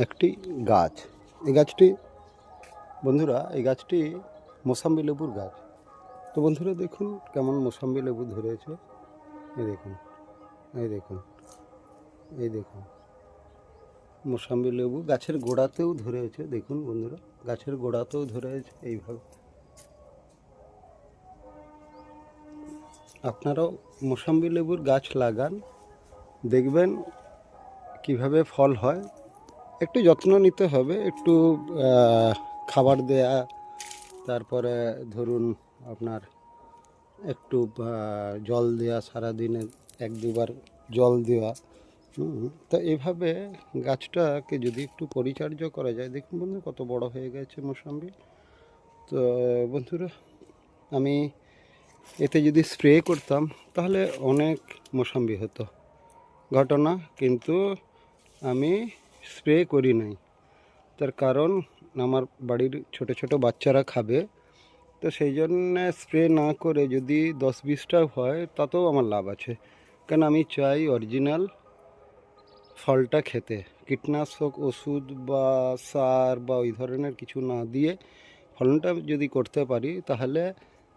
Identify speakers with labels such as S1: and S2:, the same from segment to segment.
S1: একটি গাছ। এই গাছটি বন্ধুরা, এই গাছটি মোসাম্বি লেবুর গাছ। তো বন্ধুরা দেখুন কেমন মোসাম্বি লেবু ধরেছে। এই দেখুন, এই দেখুন, এই দেখুন মোসাম্বি লেবু গাছের গোড়াতেও ধরেছে। দেখুন বন্ধুরা, গাছের গোড়াতেও ধরেছে। এইভাবে আপনারাও মোসাম্বি লেবুর গাছ লাগান, দেখবেন কিভাবে ফল হয়। একটু যত্ন নিতে হবে, একটু খাবার দেয়া, তারপরে ধরুন আপনার একটু জল দেওয়া, সারাদিনে এক দুবার জল দেওয়া। তো এইভাবে গাছটাকে যদি একটু পরিচর্যা করা যায়, দেখুন বন্ধু কত বড় হয়ে গেছে মোসাম্বি। তো বন্ধুরা, আমি এতে যদি স্প্রে করতাম তাহলে অনেক মোসাম্বি হতো। ঘটনা কিন্তু আমি স্প্রে করি নাই, তার কারণ আমার বাড়ির ছোট ছোট বাচ্চারা খাবে। তো সেই জন্যে স্প্রে না করে যদি 10-20টা হয় তাতেও আমার লাভ আছে। কেন আমি চাই অরিজিনাল ফলটা খেতে, কীটনাশক ওষুধ বা সার বা ওই ধরনের কিছু না দিয়ে ফলনটা যদি করতে পারি তাহলে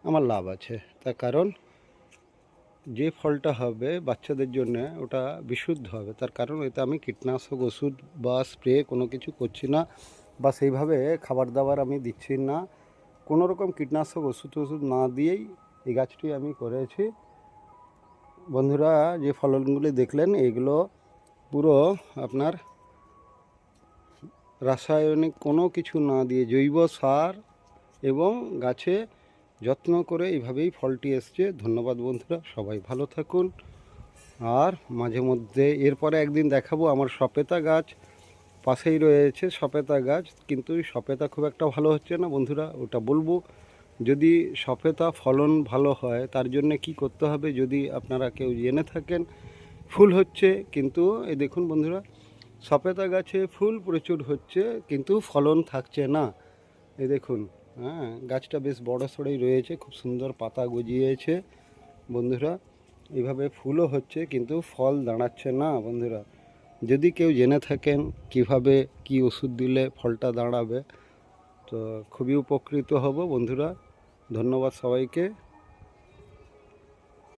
S1: আমার লাভ আছে। তার কারণ যে ফলটা হবে বাচ্চাদের জন্য ওটা বিশুদ্ধ হবে। তার কারণ এতে আমি কীটনাশক ওষুধ বা স্প্রে কোনো কিছু করছি না, বা সেইভাবে খাবার দাবার আমি দিচ্ছি না। কোনো রকম কীটনাশক ওষুধ না দিয়েই এই গাছটি আমি করেছি। বন্ধুরা, যে ফলনগুলি দেখলেন এগুলো পুরো আপনার রাসায়নিক কোনো কিছু না দিয়ে জৈব সার এবং গাছে যত্ন করে এইভাবেই ফলটি এসছে। ধন্যবাদ বন্ধুরা, সবাই ভালো থাকুন। আর মাঝে মধ্যে এরপরে একদিন দেখাবো আমার সপেতা গাছ পাশেই রয়েছে, সপেতা গাছ, কিন্তু সপেতা খুব একটা ভালো হচ্ছে না বন্ধুরা, ওটা বলবো। যদি সপেতা ফলন ভালো হয় তার জন্য কি করতে হবে যদি আপনারা কেউ জেনে থাকেন। ফুল হচ্ছে কিন্তু এই দেখুন বন্ধুরা, সপেতা গাছে ফুল প্রচুর হচ্ছে কিন্তু ফলন থাকছে না। এই দেখুন, হ্যাঁ গাছটা বেশ বড় সড়োই রয়েছে, খুব সুন্দর পাতা গজিয়েছে বন্ধুরা। এইভাবে ফুলও হচ্ছে কিন্তু ফল দাঁড়াচ্ছে না বন্ধুরা। যদি কেউ জেনে থাকেন কিভাবে কি ওষুধ দিলে ফলটা দাঁড়াবে তো খুবই উপকৃত হব বন্ধুরা। ধন্যবাদ সবাইকে।